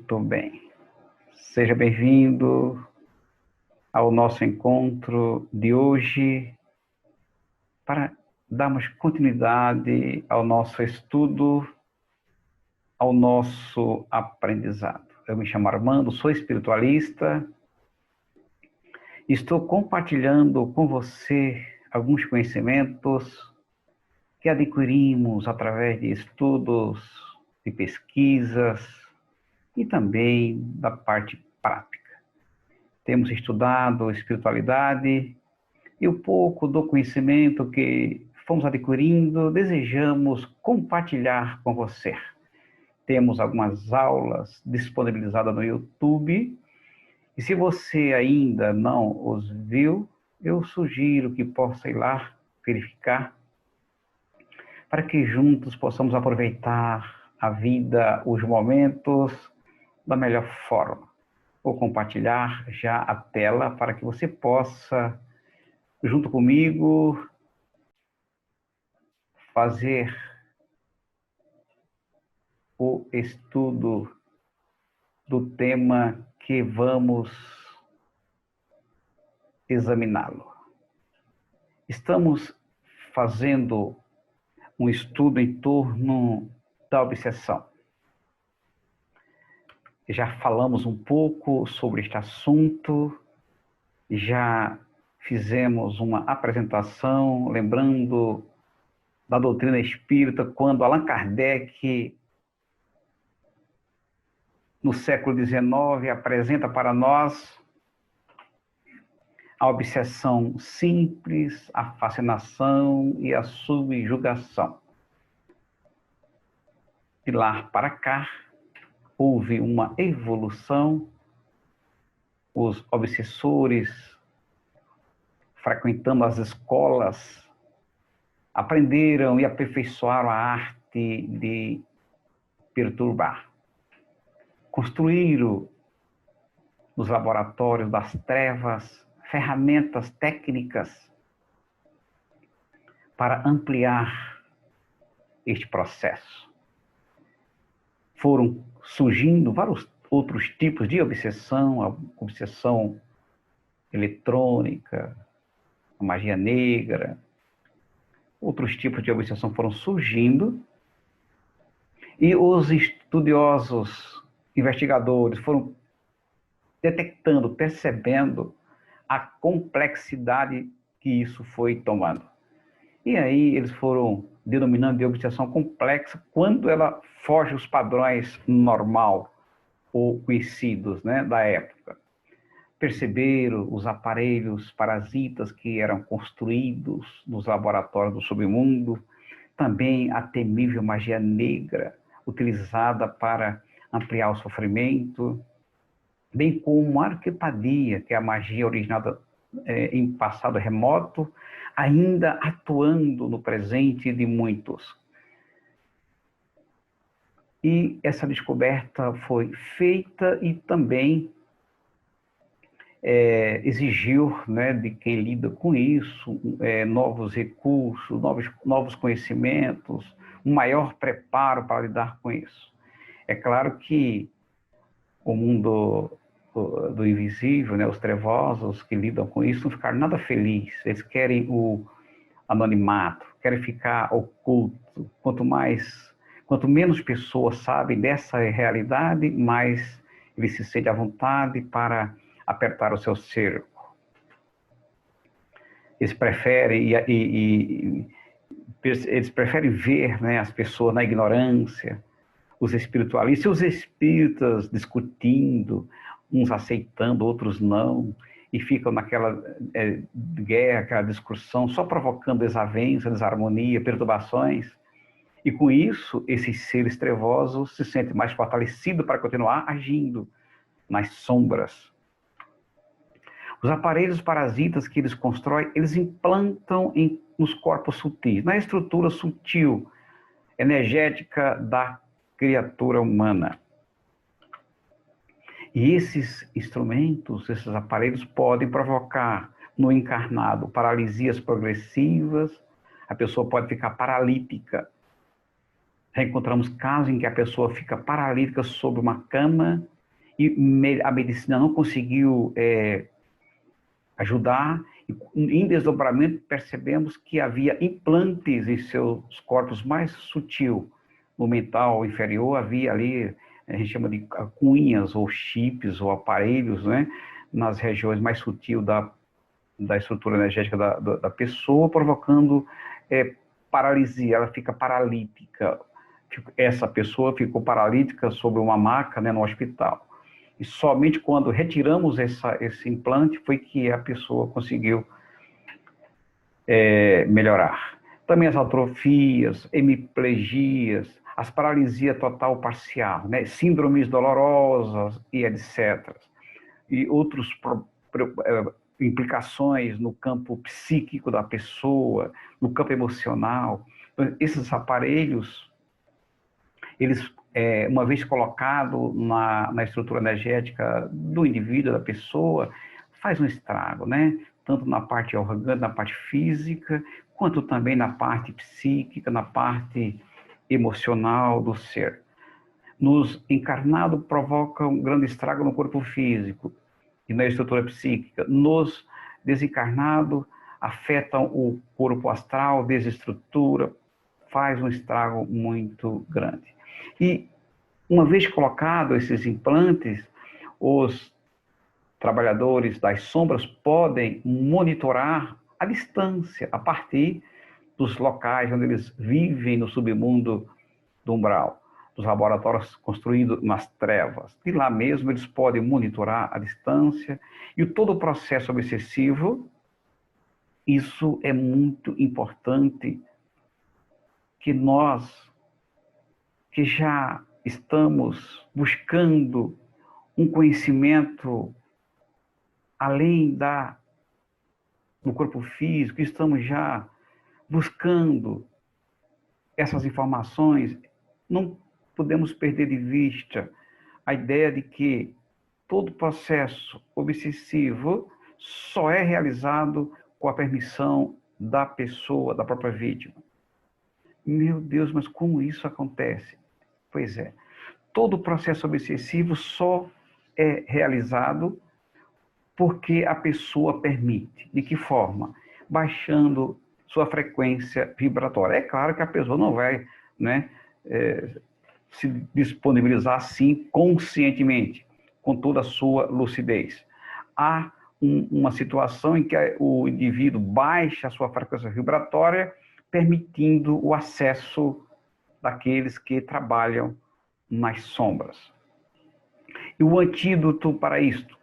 Muito bem. Seja bem-vindo ao nosso encontro de hoje para darmos continuidade ao nosso estudo, ao nosso aprendizado. Eu me chamo Armando, sou espiritualista e estou compartilhando com você alguns conhecimentos que adquirimos através de estudos, de pesquisas e também da parte prática. Temos estudado espiritualidade e o pouco do conhecimento que fomos adquirindo, desejamos compartilhar com você. Temos algumas aulas disponibilizadas no YouTube e se você ainda não os viu, eu sugiro que possa ir lá verificar para que juntos possamos aproveitar a vida, os momentos da melhor forma. Vou compartilhar já a tela para que você possa, junto comigo, fazer o estudo do tema que vamos examiná-lo. Estamos fazendo um estudo em torno da obsessão. Já falamos um pouco sobre este assunto, já fizemos uma apresentação, lembrando da doutrina espírita, quando Allan Kardec, no século XIX, apresenta para nós a obsessão simples, a fascinação e a subjugação. De lá para cá, houve uma evolução, os obsessores, frequentando as escolas, aprenderam e aperfeiçoaram a arte de perturbar. Construíram nos laboratórios das trevas ferramentas técnicas para ampliar este processo. Foram surgindo vários outros tipos de obsessão, a obsessão eletrônica, a magia negra, outros tipos de obsessão foram surgindo e os estudiosos, investigadores foram detectando, percebendo a complexidade que isso foi tomando. E aí eles foram denominando de obsessão complexa quando ela foge os padrões normal ou conhecidos, né, da época. Perceberam os aparelhos parasitas que eram construídos nos laboratórios do submundo, também a temível magia negra, utilizada para ampliar o sofrimento, bem como a arquepadia, que é a magia originada em passado remoto, ainda atuando no presente de muitos. E essa descoberta foi feita e também exigiu, né, de quem lida com isso, novos recursos, novos conhecimentos, um maior preparo para lidar com isso. É claro que o mundo do invisível, né, os trevosos que lidam com isso, não ficaram nada felizes. Eles querem o anonimato, querem ficar oculto. Quanto menos pessoas sabem dessa realidade, mais eles se sentem à vontade para apertar o seu cerco. Eles preferem eles preferem ver, né, as pessoas na ignorância, os espiritualistas e os espíritas discutindo, uns aceitando, outros não, e ficam naquela guerra, aquela discussão, só provocando desavença, desarmonia, perturbações. E com isso, esses seres trevosos se sentem mais fortalecidos para continuar agindo nas sombras. Os aparelhos parasitas que eles constroem, eles implantam nos corpos sutis, na estrutura sutil, energética da criatura humana. E esses instrumentos, esses aparelhos podem provocar no encarnado paralisias progressivas, a pessoa pode ficar paralítica. Já encontramos casos em que a pessoa fica paralítica sobre uma cama e a medicina não conseguiu ajudar. Em desdobramento, percebemos que havia implantes em seus corpos mais sutil. No mental inferior, havia ali, a gente chama de cunhas, ou chips, ou aparelhos, né? Nas regiões mais sutil da estrutura energética da pessoa, provocando paralisia, ela fica paralítica. Essa pessoa ficou paralítica sobre uma maca, né, no hospital. E somente quando retiramos esse implante foi que a pessoa conseguiu melhorar. Também as atrofias, hemiplegias, as paralisia total parcial, né? Síndromes dolorosas e etc. E outras implicações no campo psíquico da pessoa, no campo emocional. Então, esses aparelhos, eles, uma vez colocado na estrutura energética do indivíduo, da pessoa, faz um estrago, né? Tanto na parte orgânica, na parte física, quanto também na parte psíquica, na parte emocional do ser. Nos encarnados provoca um grande estrago no corpo físico e na estrutura psíquica. Nos desencarnados afetam o corpo astral, desestrutura, faz um estrago muito grande. E uma vez colocados esses implantes, os trabalhadores das sombras podem monitorar à distância, a partir dos locais onde eles vivem no submundo do umbral, dos laboratórios construídos nas trevas. De lá mesmo eles podem monitorar à distância e todo o processo obsessivo, isso é muito importante que nós, que já estamos buscando um conhecimento além do corpo físico, estamos já buscando essas informações, não podemos perder de vista a ideia de que todo processo obsessivo só é realizado com a permissão da pessoa, da própria vítima. Meu Deus, mas como isso acontece? Pois é, todo processo obsessivo só é realizado porque a pessoa permite. De que forma? Baixando sua frequência vibratória. É claro que a pessoa não vai, né, se disponibilizar assim conscientemente, com toda a sua lucidez. Há uma situação em que o indivíduo baixa a sua frequência vibratória, permitindo o acesso daqueles que trabalham nas sombras. E o antídoto para isto?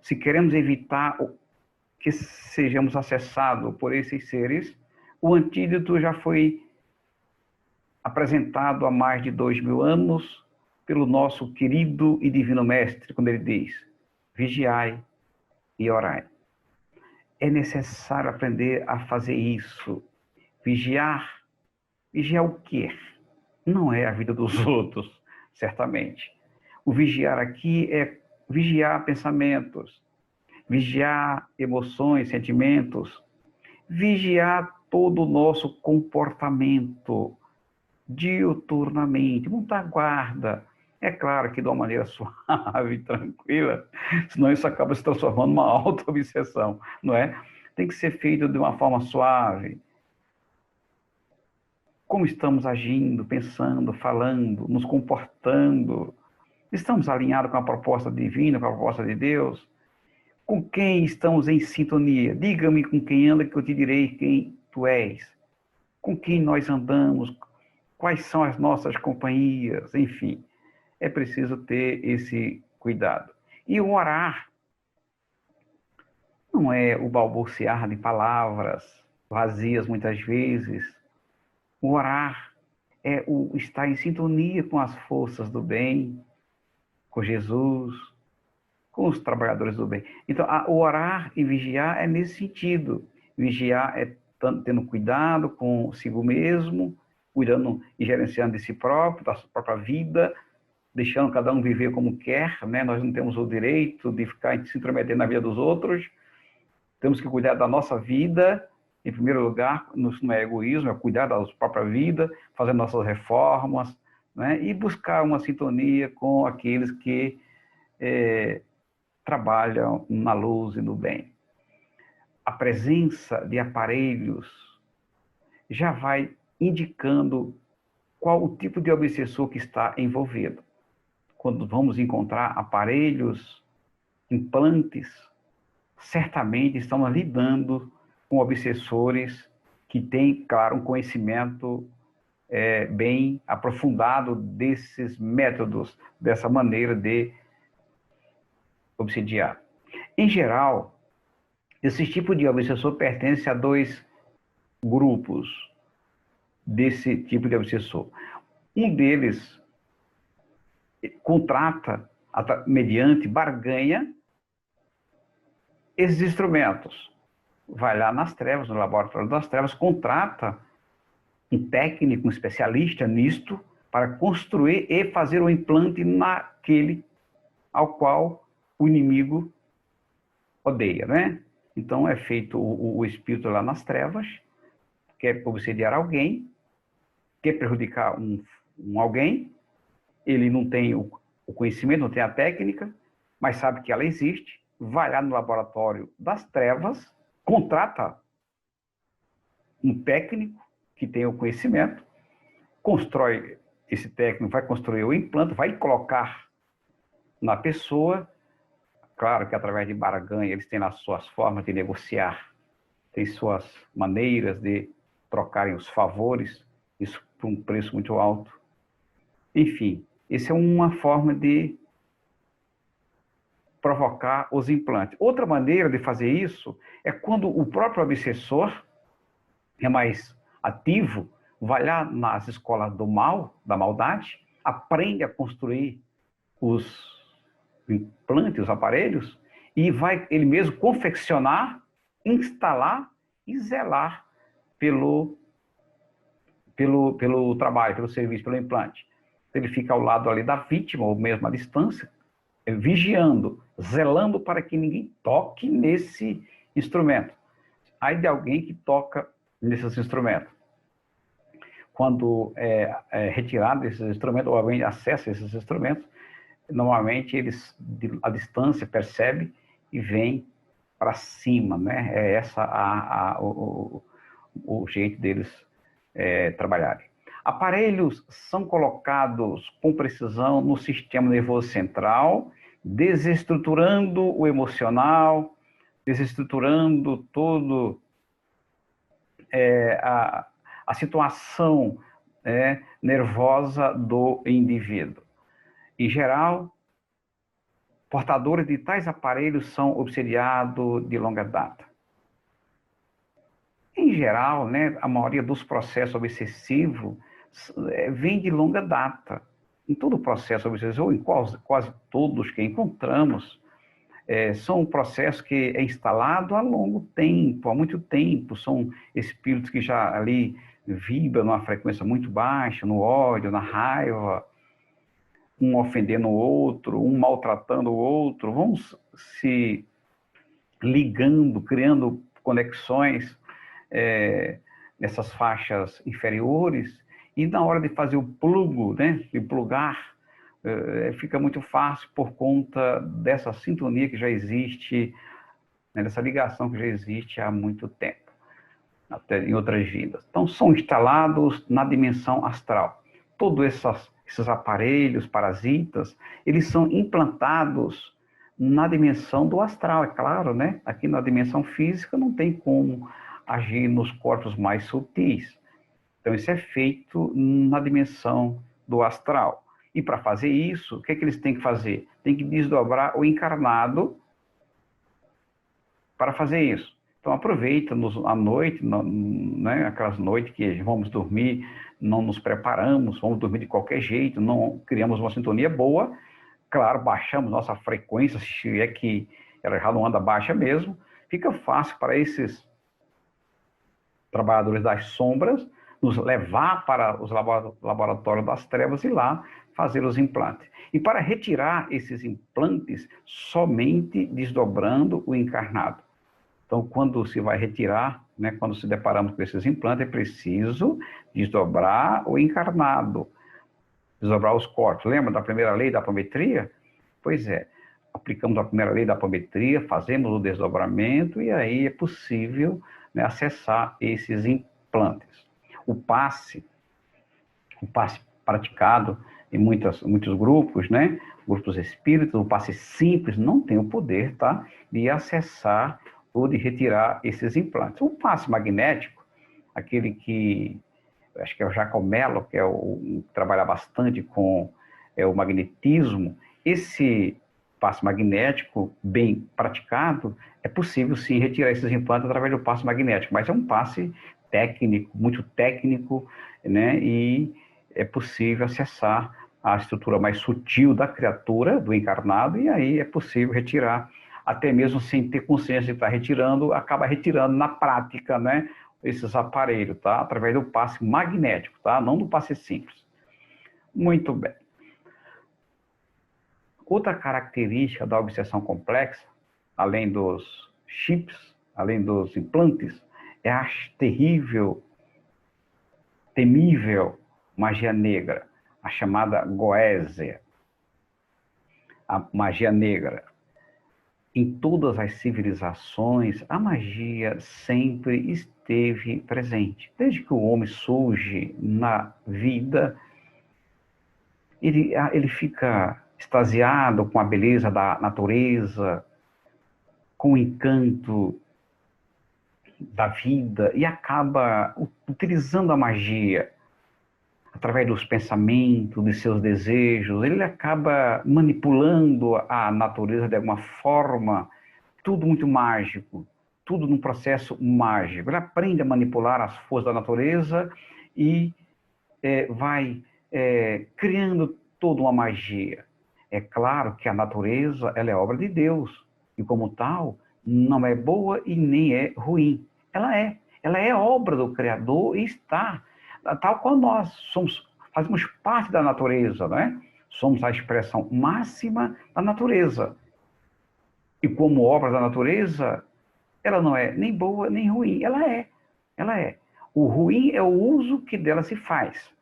Se queremos evitar que sejamos acessados por esses seres, o antídoto já foi apresentado há mais de 2000 anos pelo nosso querido e divino mestre, quando ele diz: vigiai e orai. É necessário aprender a fazer isso. Vigiar. Vigiar o quê? Não é a vida dos outros, certamente. O vigiar aqui é vigiar pensamentos, vigiar emoções, sentimentos, vigiar todo o nosso comportamento diuturnamente, montar guarda. É claro que de uma maneira suave, tranquila, senão isso acaba se transformando numa auto-obsessão, não é? Tem que ser feito de uma forma suave. Como estamos agindo, pensando, falando, nos comportando? Estamos alinhados com a proposta divina, com a proposta de Deus? Com quem estamos em sintonia? Diga-me com quem anda, que eu te direi quem tu és. Com quem nós andamos? Quais são as nossas companhias? Enfim, é preciso ter esse cuidado. E o orar não é o balbuciar de palavras vazias muitas vezes. O orar é o estar em sintonia com as forças do bem, com Jesus, com os trabalhadores do bem. Então, o orar e vigiar é nesse sentido. Vigiar é tendo cuidado consigo mesmo, cuidando e gerenciando de si próprio, da sua própria vida, deixando cada um viver como quer, né? Nós não temos o direito de ficar se intrometendo na vida dos outros. Temos que cuidar da nossa vida, em primeiro lugar. Isso não é egoísmo, é cuidar da própria vida, fazer nossas reformas, né? E buscar uma sintonia com aqueles que trabalham na luz e no bem. A presença de aparelhos já vai indicando qual o tipo de obsessor que está envolvido. Quando vamos encontrar aparelhos, implantes, certamente estamos lidando com obsessores que têm, claro, um conhecimento bem aprofundado desses métodos, dessa maneira de obsidiar. Em geral, esse tipo de obsessor pertence a dois grupos desse tipo de obsessor. Um deles contrata, mediante barganha, esses instrumentos. Vai lá nas trevas, no laboratório das trevas, contrata um técnico, um especialista nisto, para construir e fazer o implante naquele ao qual o inimigo odeia, né? Então é feito o espírito lá nas trevas, quer obsediar alguém, quer prejudicar alguém, ele não tem o conhecimento, não tem a técnica, mas sabe que ela existe, vai lá no laboratório das trevas, contrata um técnico que tem o conhecimento, constrói, esse técnico vai construir o implante, vai colocar na pessoa, claro que através de barganha, eles têm as suas formas de negociar, têm suas maneiras de trocarem os favores, isso por um preço muito alto. Enfim, essa é uma forma de provocar os implantes. Outra maneira de fazer isso é quando o próprio obsessor é mais ativo, vai lá nas escolas do mal, da maldade, aprende a construir os implantes, os aparelhos, e vai ele mesmo confeccionar, instalar e zelar pelo trabalho, pelo serviço, pelo implante. Ele fica ao lado ali da vítima, ou mesmo à distância, vigiando, zelando para que ninguém toque nesse instrumento. Aí de alguém que toca nesses instrumentos. Quando é retirado esses instrumentos, ou alguém acessa esses instrumentos, normalmente eles, a distância, percebe e vem para cima, né? É essa o jeito deles trabalharem. Aparelhos são colocados com precisão no sistema nervoso central, desestruturando o emocional, desestruturando todo a situação nervosa do indivíduo. Em geral, portadores de tais aparelhos são obsediados de longa data. Em geral, né, a maioria dos processos obsessivos vem de longa data. Em todo o processo obsessivo, ou em quase todos que encontramos, são processos que é instalado há longo tempo, há muito tempo. São espíritos que já ali vibram numa frequência muito baixa, no ódio, na raiva, um ofendendo o outro, um maltratando o outro, vão se ligando, criando conexões nessas faixas inferiores, e na hora de fazer o plugo, né, de plugar, fica muito fácil por conta dessa sintonia que já existe, né, dessa ligação que já existe há muito tempo, até em outras vidas. Então, são instalados na dimensão astral. Todos esses aparelhos parasitas, eles são implantados na dimensão do astral, é claro, né? Aqui na dimensão física não tem como agir nos corpos mais sutis. Então, isso é feito na dimensão do astral. E para fazer isso, o que é que eles têm que fazer? Tem que desdobrar o encarnado para fazer isso. Então, aproveita à noite, né, aquelas noites que vamos dormir, não nos preparamos, vamos dormir de qualquer jeito, não criamos uma sintonia boa. Claro, baixamos nossa frequência, se é que ela já não anda baixa mesmo. Fica fácil para esses trabalhadores das sombras nos levar para os laboratórios das trevas e lá fazer os implantes. E para retirar esses implantes, somente desdobrando o encarnado. Então, quando se vai retirar, né, quando se deparamos com esses implantes, é preciso desdobrar o encarnado, desdobrar os corpos. Lembra da primeira lei da apometria? Pois é. aplicamos a primeira lei da apometria, fazemos o desdobramento e aí é possível, né, acessar esses implantes. O passe praticado em muitos grupos, né, grupos espíritas, o passe simples não tem o poder, tá, de acessar ou de retirar esses implantes. O passe magnético, aquele que, acho que é o Jacomelo, que trabalha bastante com o magnetismo, esse passe magnético bem praticado, é possível sim retirar esses implantes através do passe magnético, mas é um passe técnico, muito técnico, né, e é possível acessar a estrutura mais sutil da criatura, do encarnado, e aí é possível retirar, até mesmo sem ter consciência de estar retirando, acaba retirando na prática, né, esses aparelhos, tá? Através do passe magnético, tá? Não do passe simples. Muito bem. Outra característica da obsessão complexa, além dos chips, além dos implantes, é a terrível, temível magia negra, a chamada goésia, a magia negra. Em todas as civilizações, a magia sempre esteve presente. Desde que o homem surge na vida, ele fica extasiado com a beleza da natureza, com o encanto da vida e acaba utilizando a magia através dos pensamentos, de seus desejos. Ele acaba manipulando a natureza de alguma forma, tudo muito mágico, tudo num processo mágico. Ele aprende a manipular as forças da natureza e vai criando toda uma magia. É claro que a natureza, ela é obra de Deus, e como tal, não é boa e nem é ruim. Ela é obra do Criador e está, tal qual nós fazemos parte da natureza, né? Somos a expressão máxima da natureza. E como obra da natureza, ela não é nem boa nem ruim, ela é. O ruim é o uso que dela se faz.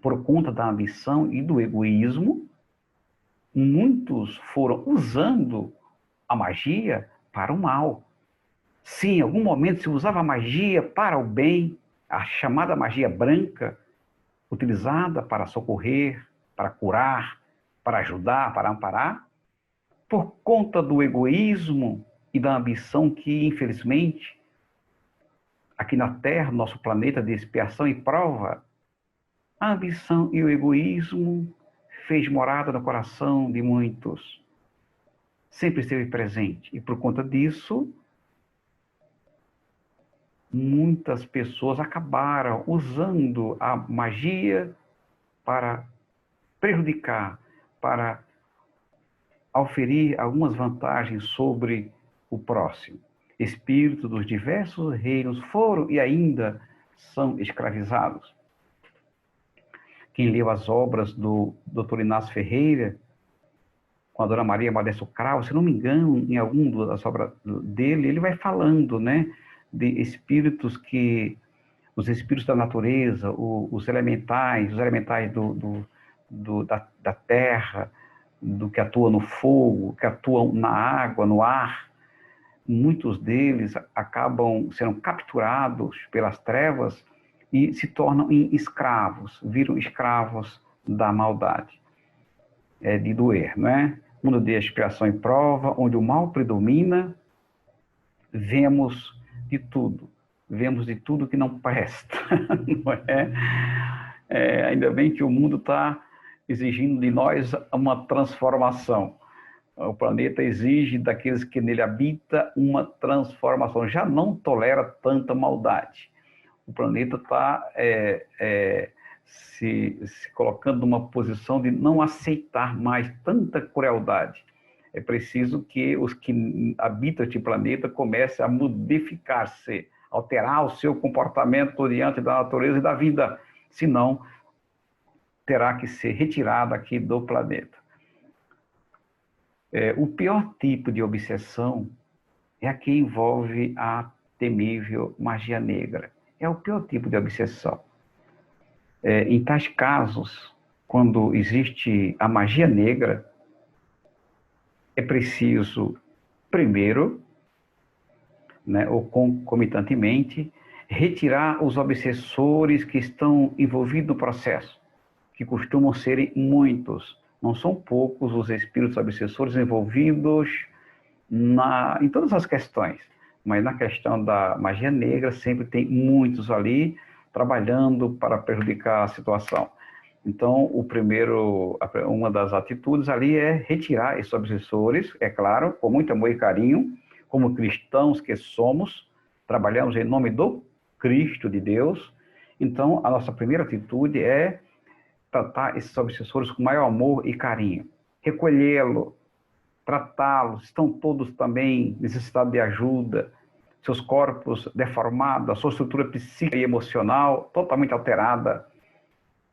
Por conta da ambição e do egoísmo, muitos foram usando a magia para o mal. Sim, em algum momento se usava a magia para o bem, a chamada magia branca, utilizada para socorrer, para curar, para ajudar, para amparar. Por conta do egoísmo e da ambição que, infelizmente, aqui na Terra, nosso planeta de expiação e prova, a ambição e o egoísmo fez morada no coração de muitos. Sempre esteve presente. E por conta disso, muitas pessoas acabaram usando a magia para prejudicar, para oferir algumas vantagens sobre o próximo. Espíritos dos diversos reinos foram e ainda são escravizados. Quem leu as obras do Dr. Inácio Ferreira, com a Dona Maria Modesto Cravo, se não me engano, em alguma das obras dele, ele vai falando, né, de espíritos os espíritos da natureza, os elementais da terra, do que atua no fogo, que atuam na água, no ar, muitos deles acabam sendo capturados pelas trevas e se tornam escravos, viram escravos da maldade, de doer, não é? Mundo de expiação e prova, onde o mal predomina, vemos de tudo que não presta, não é? Ainda bem que o mundo está exigindo de nós uma transformação. O planeta exige daqueles que nele habitam uma transformação, já não tolera tanta maldade. O planeta está se colocando numa posição de não aceitar mais tanta crueldade. É preciso que os que habitam este planeta comecem a modificar-se, alterar o seu comportamento diante da natureza e da vida, senão terá que ser retirado aqui do planeta. O pior tipo de obsessão é a que envolve a temível magia negra. É o pior tipo de obsessão. Em tais casos, quando existe a magia negra, é preciso, primeiro, né, ou concomitantemente, retirar os obsessores que estão envolvidos no processo, que costumam serem muitos. Não são poucos os espíritos obsessores envolvidos em todas as questões, mas na questão da magia negra sempre tem muitos ali trabalhando para prejudicar a situação. Então, uma das atitudes ali é retirar esses obsessores, é claro, com muito amor e carinho, como cristãos que somos, trabalhamos em nome do Cristo de Deus. Então, a nossa primeira atitude é tratar esses obsessores com maior amor e carinho, recolhê-lo, tratá-los, estão todos também necessitados de ajuda, seus corpos deformados, a sua estrutura psíquica e emocional totalmente alterada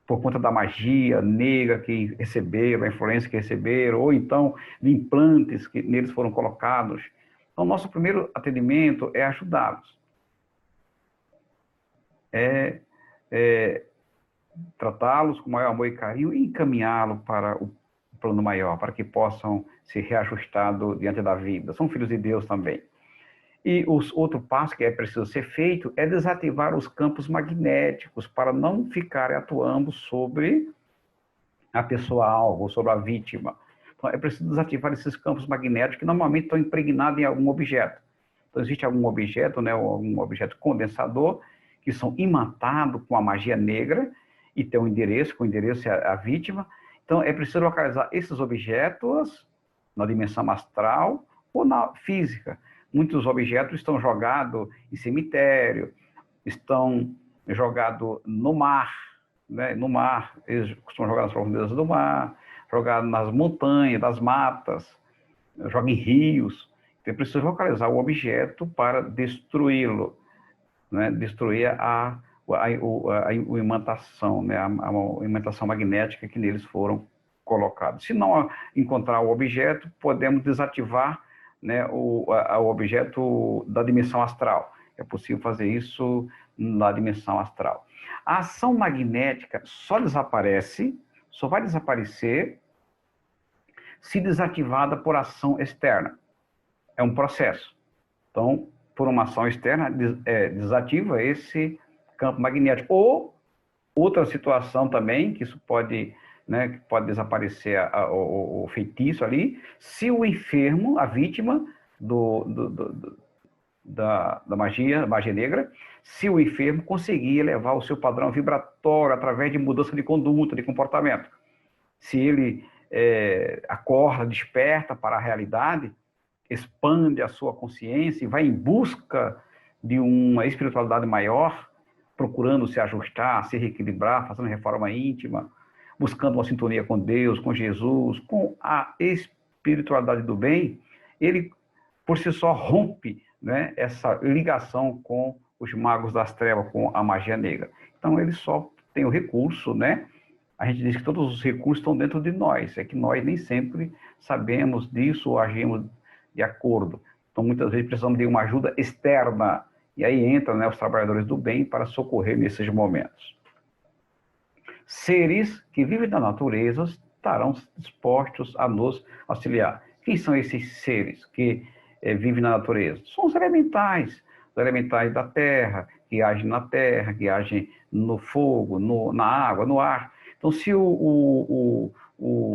por conta da magia negra que receberam, a influência que receberam, ou então de implantes que neles foram colocados. Então, nosso primeiro atendimento é ajudá-los. Tratá-los com maior amor e carinho e encaminhá-los para o plano maior, para que possam ser reajustados diante da vida. São filhos de Deus também. E outro passo que é preciso ser feito é desativar os campos magnéticos para não ficarem atuando sobre a pessoa-alvo, sobre a vítima. Então, é preciso desativar esses campos magnéticos que normalmente estão impregnados em algum objeto. Então, existe algum objeto, né, algum objeto condensador, que são imantados com a magia negra e tem um endereço, com o endereço é a vítima. Então, é preciso localizar esses objetos na dimensão astral ou na física. Muitos objetos estão jogados em cemitério, estão jogados no mar, né? No mar, eles costumam jogar nas profundezas do mar, jogados nas montanhas, nas matas, jogam em rios. Então, é preciso localizar o objeto para destruí-lo, né? Destruir a imantação, né? A imantação magnética que neles foram colocados. Se não encontrar o objeto, podemos desativar, né, o objeto da dimensão astral. É possível fazer isso na dimensão astral. A ação magnética só vai desaparecer se desativada por ação externa. É um processo. Então, por uma ação externa, desativa esse campo magnético. Ou outra situação também, que isso pode, né, que pode desaparecer o feitiço ali, se o enfermo, a vítima da magia negra, se o enfermo conseguir elevar o seu padrão vibratório através de mudança de conduta, de comportamento. Se ele acorda, desperta para a realidade, expande a sua consciência e vai em busca de uma espiritualidade maior, procurando se ajustar, se reequilibrar, fazendo reforma íntima, buscando uma sintonia com Deus, com Jesus, com a espiritualidade do bem, ele, por si só, rompe, né, essa ligação com os magos das trevas, com a magia negra. Então, ele só tem o recurso, né? A gente diz que todos os recursos estão dentro de nós, é que nós nem sempre sabemos disso ou agimos de acordo. Então, muitas vezes precisamos de uma ajuda externa, e aí entram, né, os trabalhadores do bem para socorrer nesses momentos. Seres que vivem na natureza estarão dispostos a nos auxiliar. Quem são esses seres que vivem na natureza? São os elementais da terra, que agem na terra, que agem no fogo, na água, no ar. Então, se o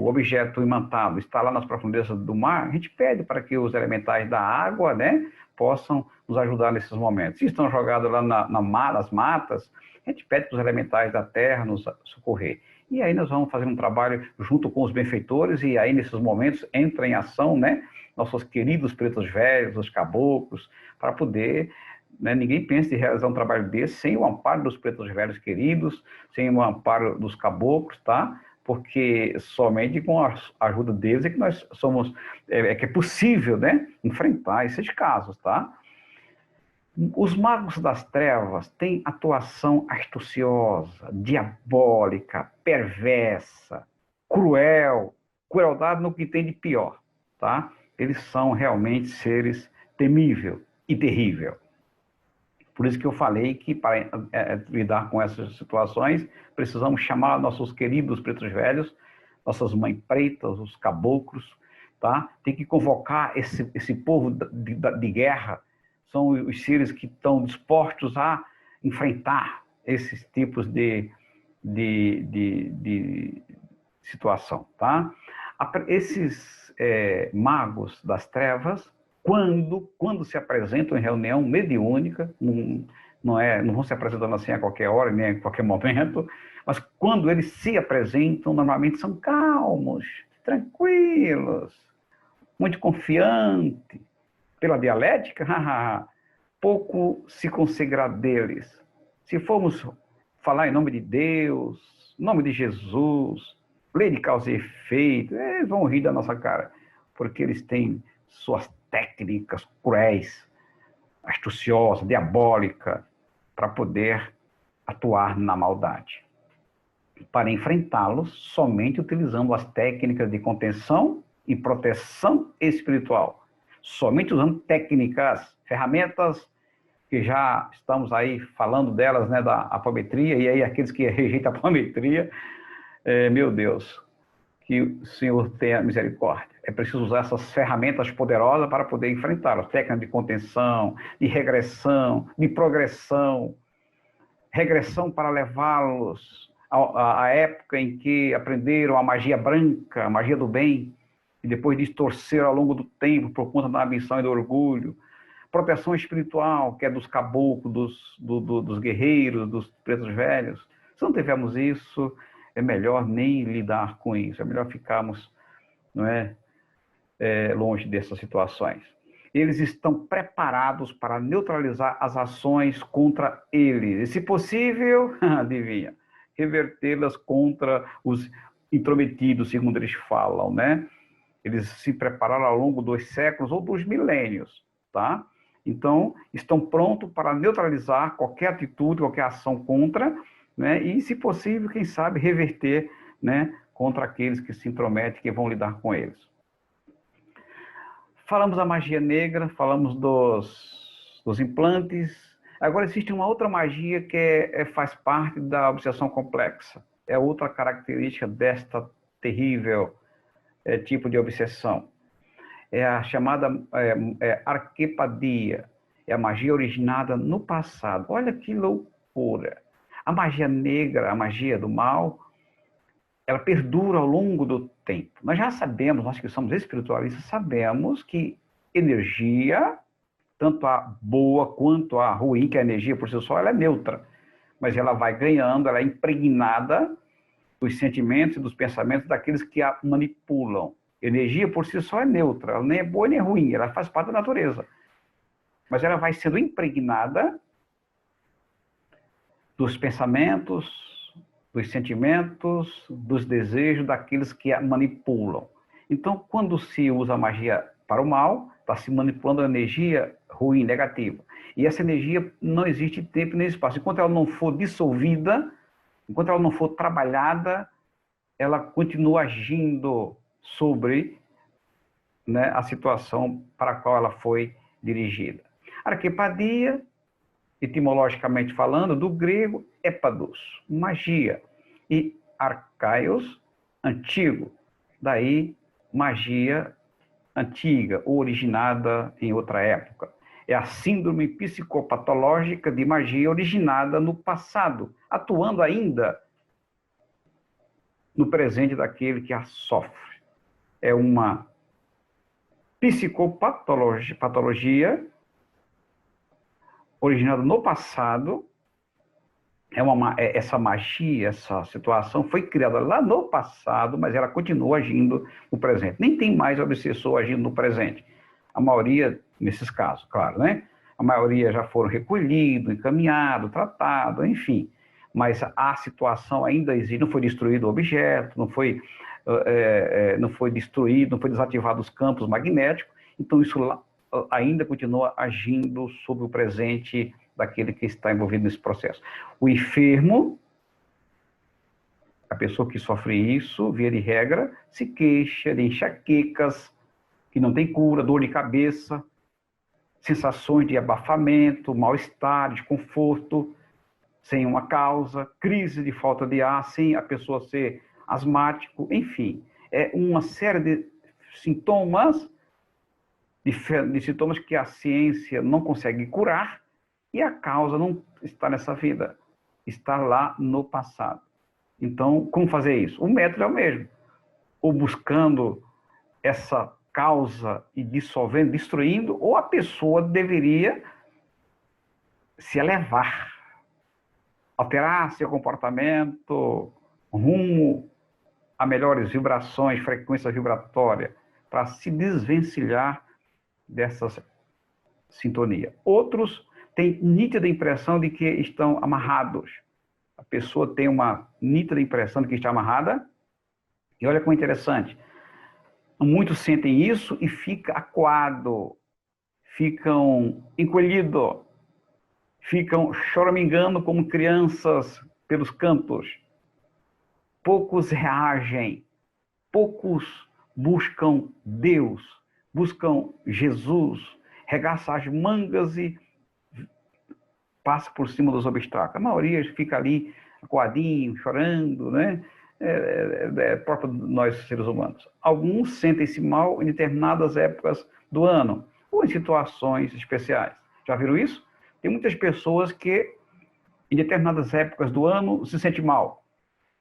objeto imantado está lá nas profundezas do mar, a gente pede para que os elementais da água, né, possam nos ajudar nesses momentos. Se estão jogados lá nas matas, a gente pede para os elementais da terra nos socorrer. E aí nós vamos fazer um trabalho junto com os benfeitores, e aí nesses momentos entra em ação, né, nossos queridos pretos velhos, os caboclos, para poder, né, ninguém pensa em realizar um trabalho desse sem o amparo dos pretos velhos queridos, sem o amparo dos caboclos, tá? Porque somente com a ajuda deles é que nós somos, que é possível, né, enfrentar esses casos, tá? Os magos das trevas têm atuação astuciosa, diabólica, perversa, crueldade no que tem de pior, tá? Eles são realmente seres temível e terrível. Por isso que eu falei que para lidar com essas situações, precisamos chamar nossos queridos pretos velhos, nossas mães pretas, os caboclos, tá? Tem que convocar esse povo de guerra, são os seres que estão dispostos a enfrentar esses tipos de situação, tá? Esses magos das trevas, quando se apresentam em reunião mediúnica, não vão se apresentando assim a qualquer hora, nem a qualquer momento, mas quando eles se apresentam, normalmente são calmos, tranquilos, muito confiantes. Pela dialética, pouco se conseguirá deles. Se formos falar em nome de Deus, em nome de Jesus, lei de causa e efeito, eles vão rir da nossa cara, porque eles têm suas técnicas cruéis, astuciosas, diabólicas, para poder atuar na maldade. Para enfrentá-los, somente utilizando as técnicas de contenção e proteção espiritual. Somente usando técnicas, ferramentas que já estamos aí falando delas, né, da apometria, e aí aqueles que rejeitam a apometria, meu Deus, que o Senhor tenha misericórdia. É preciso usar essas ferramentas poderosas para poder enfrentá-las. Técnicas de contenção, de regressão, de progressão, regressão para levá-los à época em que aprenderam a magia branca, a magia do bem, e depois distorceram ao longo do tempo por conta da ambição e do orgulho. Proteção espiritual, que é dos caboclos, dos guerreiros, dos pretos velhos. Se não tivermos isso, é melhor nem lidar com isso, é melhor ficarmos, não é, longe dessas situações. Eles estão preparados para neutralizar as ações contra eles, e, se possível, adivinha, revertê-las contra os intrometidos, segundo eles falam, né? Eles se prepararam ao longo dos séculos ou dos milênios, tá? Então, estão prontos para neutralizar qualquer atitude, qualquer ação contra, né? E, se possível, quem sabe, reverter, né, contra aqueles que se intrometem, que vão lidar com eles. Falamos da magia negra, falamos dos implantes. Agora, existe uma outra magia que faz parte da obsessão complexa. É outra característica desta terrível tipo de obsessão. É a chamada arquepadia. É a magia originada no passado. Olha que loucura. A magia negra, a magia do mal, ela perdura ao longo do tempo. Nós já sabemos, nós que somos espiritualistas, sabemos que energia, tanto a boa quanto a ruim, que a energia por si só, ela é neutra. Mas ela vai ganhando, ela é impregnada dos sentimentos e dos pensamentos daqueles que a manipulam. Energia por si só é neutra, ela nem é boa nem é ruim, ela faz parte da natureza. Mas ela vai sendo impregnada dos pensamentos, dos sentimentos, dos desejos daqueles que a manipulam. Então, quando se usa a magia para o mal, está se manipulando a energia ruim, negativa. E essa energia não existe tempo nem espaço. Enquanto ela não for dissolvida, enquanto ela não for trabalhada, ela continua agindo sobre, né, a situação para a qual ela foi dirigida. Arquepadia, etimologicamente falando, do grego épados, magia, e arcaios, antigo, daí magia antiga, originada em outra época. É a síndrome psicopatológica de magia originada no passado, atuando ainda no presente daquele que a sofre. É uma psicopatologia originada no passado. Essa magia, essa situação foi criada lá no passado, mas ela continua agindo no presente. Nem tem mais obsessor agindo no presente. A maioria, nesses casos, claro, né? A maioria já foram recolhidos, encaminhados, tratados, enfim. Mas a situação ainda existe, não foi destruído o objeto, não foi destruído, não foi desativado os campos magnéticos, então isso ainda continua agindo sobre o presente daquele que está envolvido nesse processo. O enfermo, a pessoa que sofre isso, via de regra, se queixa de enxaquecas, que não tem cura, dor de cabeça, sensações de abafamento, mal-estar, desconforto, sem uma causa, crise de falta de ar, sem a pessoa ser asmático, enfim, é uma série de sintomas, de sintomas que a ciência não consegue curar, e a causa não está nessa vida, está lá no passado. Então, como fazer isso? O método é o mesmo. Ou buscando essa causa e dissolvendo, destruindo, ou a pessoa deveria se elevar, alterar seu comportamento rumo a melhores vibrações, frequência vibratória, para se desvencilhar dessa sintonia. Outros têm nítida impressão de que estão amarrados. A pessoa tem uma nítida impressão de que está amarrada, e olha como é interessante, muitos sentem isso e ficam acuados, ficam encolhidos, ficam choramingando como crianças pelos cantos. Poucos reagem, poucos buscam Deus, buscam Jesus, regaça as mangas e passa por cima dos obstáculos. A maioria fica ali, acuadinho, chorando, né? É próprio de nós, seres humanos. Alguns sentem-se mal em determinadas épocas do ano, ou em situações especiais. Já viram isso? Tem muitas pessoas que, em determinadas épocas do ano, se sentem mal.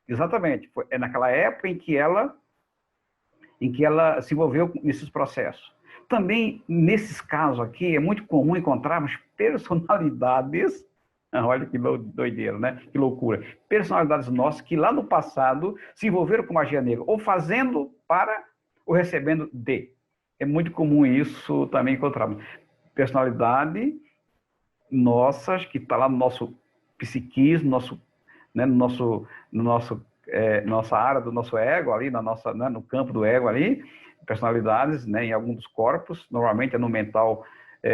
Exatamente. É naquela época em que ela se envolveu nesses processos. Também, nesses casos aqui, é muito comum encontrarmos personalidades, olha que doideira, né? Que loucura. Personalidades nossas que lá no passado se envolveram com magia negra, ou fazendo para ou recebendo de. É muito comum isso também encontrarmos. Personalidade nossas, que está lá no nosso psiquismo, né, nossa área do nosso ego ali, né, no campo do ego ali, personalidades, né, em algum dos corpos, normalmente é no mental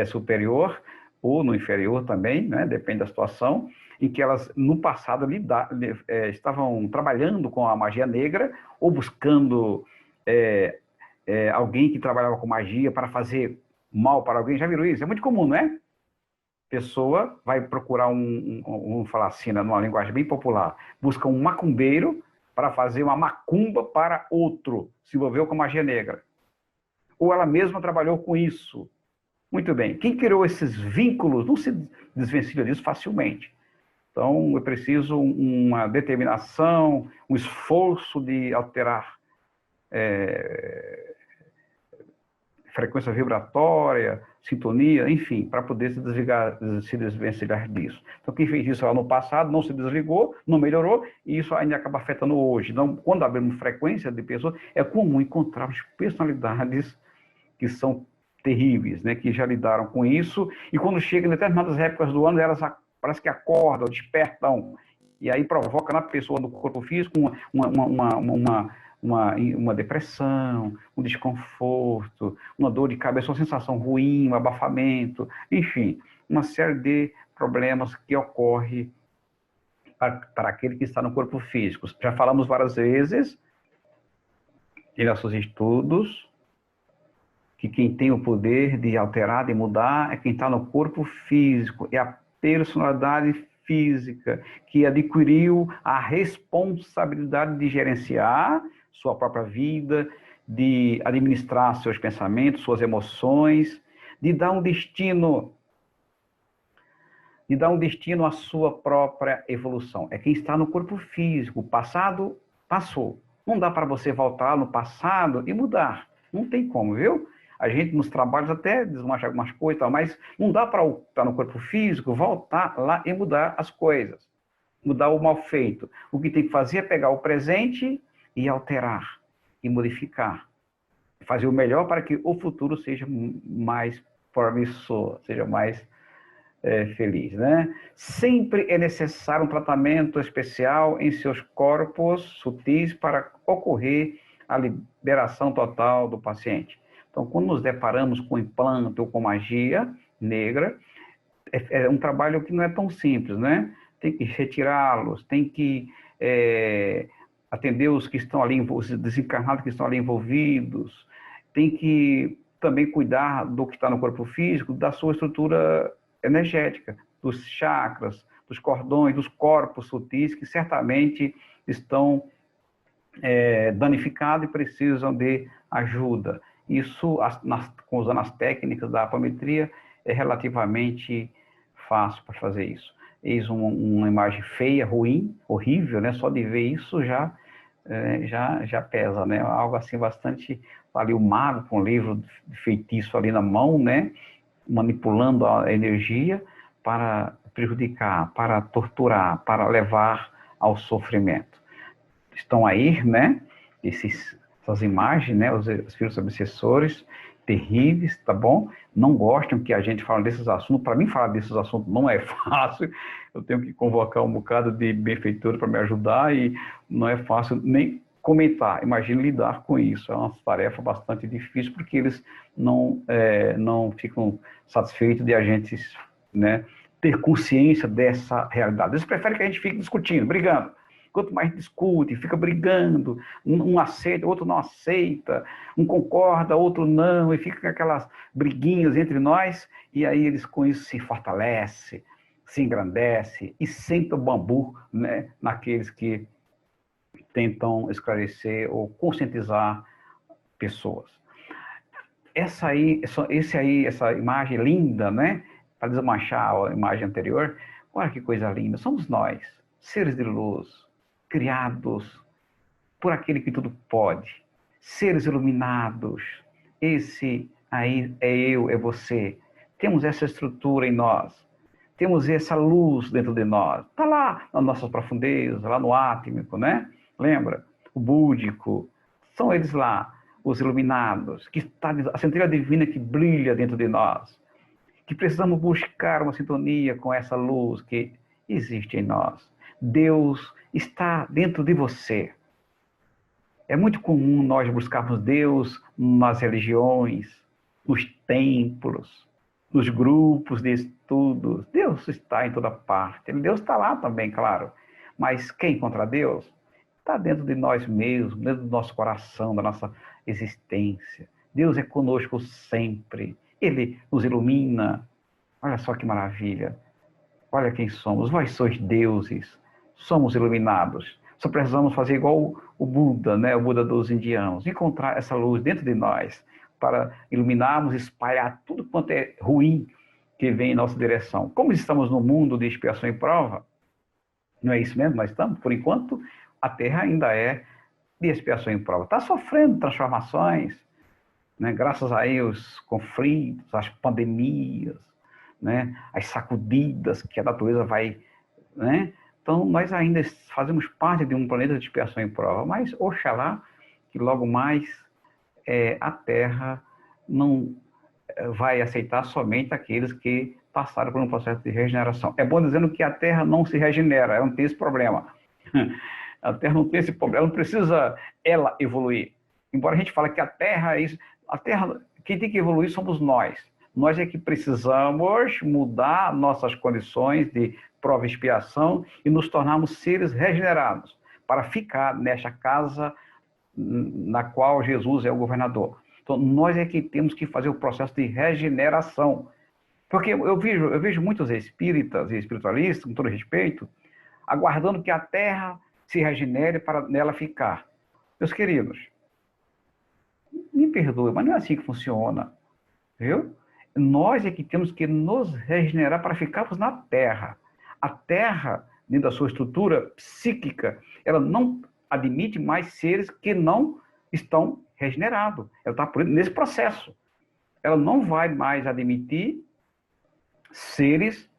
superior ou no inferior também, né, depende da situação, em que elas no passado estavam trabalhando com a magia negra ou buscando alguém que trabalhava com magia para fazer mal para alguém. Já viram isso? É muito comum, não é? Pessoa vai procurar vamos falar assim, numa linguagem bem popular, busca um macumbeiro para fazer uma macumba para outro, se envolveu com magia negra. Ou ela mesma trabalhou com isso. Muito bem. Quem criou esses vínculos não se desvencilha disso facilmente. Então, é preciso uma determinação, um esforço de alterar frequência vibratória, sintonia, enfim, para poder se desvencilhar disso. Então, quem fez isso lá no passado não se desligou, não melhorou, e isso ainda acaba afetando hoje. Então, quando abrimos frequência de pessoas, é comum encontrarmos personalidades que são terríveis, né, que já lidaram com isso, e quando chegam em determinadas épocas do ano, elas parece que acordam, despertam, e aí provoca na pessoa, no corpo físico, uma depressão, um desconforto, uma dor de cabeça, uma sensação ruim, um abafamento, enfim, uma série de problemas que ocorrem para aquele que está no corpo físico. Já falamos várias vezes, em nossos estudos, que quem tem o poder de alterar, de mudar, é quem está no corpo físico, é a personalidade física que adquiriu a responsabilidade de gerenciar sua própria vida, de administrar seus pensamentos, suas emoções, de dar um destino à sua própria evolução. É quem está no corpo físico. O passado passou. Não dá para você voltar no passado e mudar. Não tem como, viu? A gente nos trabalhos até desmancha algumas coisas, mas não dá para estar no corpo físico, voltar lá e mudar as coisas. Mudar o mal feito. O que tem que fazer é pegar o presente e alterar, e modificar. Fazer o melhor para que o futuro seja mais promissor, seja mais feliz, né? Sempre é necessário um tratamento especial em seus corpos sutis para ocorrer a liberação total do paciente. Então, quando nos deparamos com implante ou com magia negra, é um trabalho que não é tão simples, né? Tem que retirá-los, tem que atender os que estão ali, os desencarnados que estão ali envolvidos, tem que também cuidar do que está no corpo físico, da sua estrutura energética, dos chakras, dos cordões, dos corpos sutis, que certamente estão danificados e precisam de ajuda. Isso, usando as técnicas da apometria, é relativamente fácil para fazer isso. Eis uma imagem feia, ruim, horrível, né? Só de ver isso já pesa, né? Algo assim bastante... Ali o mago com o livro de feitiço ali na mão, né? Manipulando a energia para prejudicar, para torturar, para levar ao sofrimento. Estão aí, né? Essas imagens, né? Os espíritos obsessores terríveis, tá bom? Não gostam que a gente fale desses assuntos. Para mim, falar desses assuntos não é fácil. Eu tenho que convocar um bocado de benfeitores para me ajudar e não é fácil nem comentar. Imagina lidar com isso. É uma tarefa bastante difícil porque eles não ficam satisfeitos de a gente, né, ter consciência dessa realidade. Eles preferem que a gente fique discutindo, brigando. Quanto mais discute, fica brigando, um aceita, outro não aceita, um concorda, outro não, e fica aquelas briguinhas entre nós, e aí eles com isso se fortalecem, se engrandecem e sentam bambu, né, naqueles que tentam esclarecer ou conscientizar pessoas. Essa imagem linda, né, para desmanchar a imagem anterior, olha que coisa linda, somos nós, seres de luz, criados por aquele que tudo pode, seres iluminados. Esse aí é eu, é você. Temos essa estrutura em nós, temos essa luz dentro de nós. Está lá nas nossas profundezas, lá no átmico, né? Lembra? O búdico, são eles lá, os iluminados, que está a centelha divina que brilha dentro de nós, que precisamos buscar uma sintonia com essa luz que existe em nós. Deus está dentro de você. É muito comum nós buscarmos Deus nas religiões, nos templos, nos grupos de estudos. Deus está em toda parte. Deus está lá também, claro. Mas quem encontra Deus está dentro de nós mesmos, dentro do nosso coração, da nossa existência. Deus é conosco sempre. Ele nos ilumina. Olha só que maravilha. Olha quem somos. Vós sois deuses. Somos iluminados. Só precisamos fazer igual o Buda, né? O Buda dos indianos. Encontrar essa luz dentro de nós para iluminarmos, espalhar tudo quanto é ruim que vem em nossa direção. Como estamos no mundo de expiação e prova, não é isso mesmo? Nós estamos, por enquanto, a Terra ainda é de expiação e prova. Está sofrendo transformações, né? Graças a os conflitos, as pandemias, né? As sacudidas que a natureza vai, né? Então, nós ainda fazemos parte de um planeta de expiação e prova, mas oxalá que logo mais a Terra não vai aceitar somente aqueles que passaram por um processo de regeneração. É bom dizendo que a Terra não se regenera, ela não tem esse problema. A Terra não tem esse problema, ela não precisa ela evoluir. Embora a gente fale que a Terra é isso, a Terra, quem tem que evoluir somos nós. Nós é que precisamos mudar nossas condições de prova e expiação e nos tornarmos seres regenerados para ficar nesta casa na qual Jesus é o governador. Então, nós é que temos que fazer o processo de regeneração. Porque eu vejo muitos espíritas e espiritualistas, com todo respeito, aguardando que a Terra se regenere para nela ficar. Meus queridos, me perdoe, mas não é assim que funciona. Viu? Nós é que temos que nos regenerar para ficarmos na Terra. A Terra, dentro da sua estrutura psíquica, ela não admite mais seres que não estão regenerados. Ela está nesse processo. Ela não vai mais admitir seres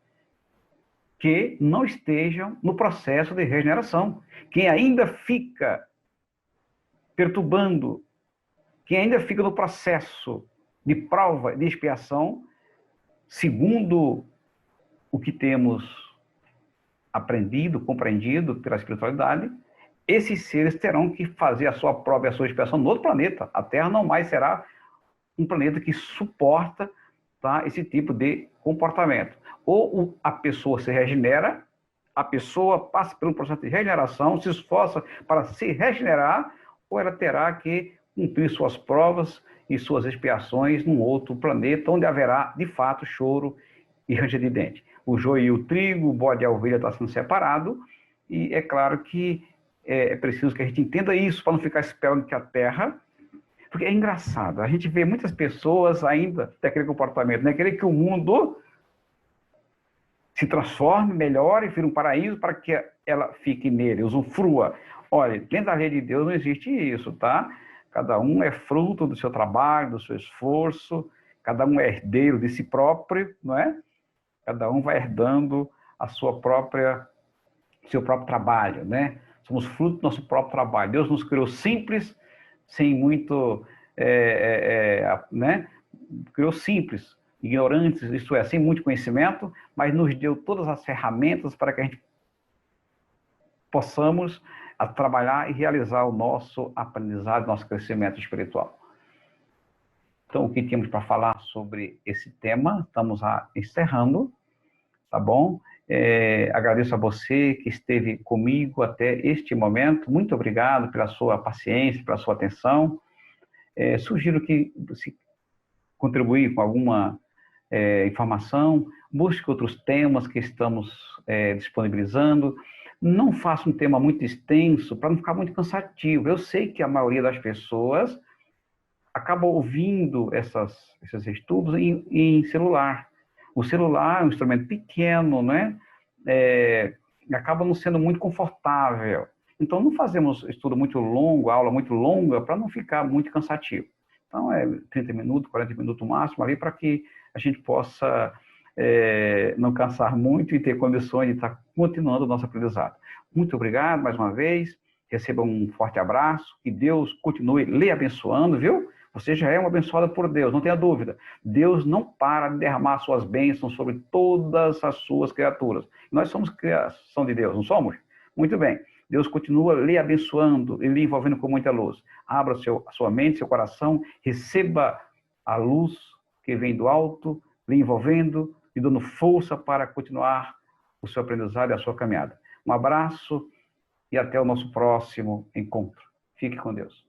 que não estejam no processo de regeneração. Quem ainda fica perturbando, quem ainda fica no processo de prova, de expiação, segundo o que temos aprendido, compreendido pela espiritualidade, esses seres terão que fazer a sua prova e a sua expiação no outro planeta. A Terra não mais será um planeta que suporta, tá, esse tipo de comportamento. Ou a pessoa se regenera, a pessoa passa pelo processo de regeneração, se esforça para se regenerar, ou ela terá que cumprir suas provas e suas expiações num outro planeta, onde haverá, de fato, choro e ranger de dente. O joio e o trigo, o bode e a ovelha estão sendo separados, e é claro que é preciso que a gente entenda isso, para não ficar esperando que a Terra Porque é engraçado, a gente vê muitas pessoas ainda daquele comportamento, né? Querer que o mundo se transforme, melhore, vire um paraíso para que ela fique nele, usufrua. Olha, dentro da lei de Deus não existe isso, tá? Cada um é fruto do seu trabalho, do seu esforço, cada um é herdeiro de si próprio, não é? Cada um vai herdando a sua própria, seu próprio trabalho, né? Somos fruto do nosso próprio trabalho. Deus nos criou simples, sem muito, né? Criou simples, ignorantes, isto é, sem muito conhecimento, mas nos deu todas as ferramentas para que a gente possamos trabalhar e realizar o nosso aprendizado, nosso crescimento espiritual. Então, o que tínhamos para falar sobre esse tema, estamos encerrando, tá bom? Agradeço a você que esteve comigo até este momento. Muito obrigado pela sua paciência, pela sua atenção. Sugiro que, se contribuir com alguma informação, busque outros temas que estamos disponibilizando. Não faça um tema muito extenso para não ficar muito cansativo. Eu sei que a maioria das pessoas acaba ouvindo esses estudos em celular. O celular é um instrumento pequeno, né? Acaba não sendo muito confortável. Então, não fazemos estudo muito longo, aula muito longa, para não ficar muito cansativo. Então, 30 minutos, 40 minutos máximo ali, para que a gente possa não cansar muito e ter condições de estar continuando o nosso aprendizado. Muito obrigado mais uma vez. Receba um forte abraço. Que Deus continue lhe abençoando, viu? Você já é uma abençoada por Deus, não tenha dúvida. Deus não para de derramar suas bênçãos sobre todas as suas criaturas. Nós somos criação de Deus, não somos? Muito bem. Deus continua lhe abençoando e lhe envolvendo com muita luz. Abra a sua mente, seu coração, receba a luz que vem do alto, lhe envolvendo e dando força para continuar o seu aprendizado e a sua caminhada. Um abraço e até o nosso próximo encontro. Fique com Deus.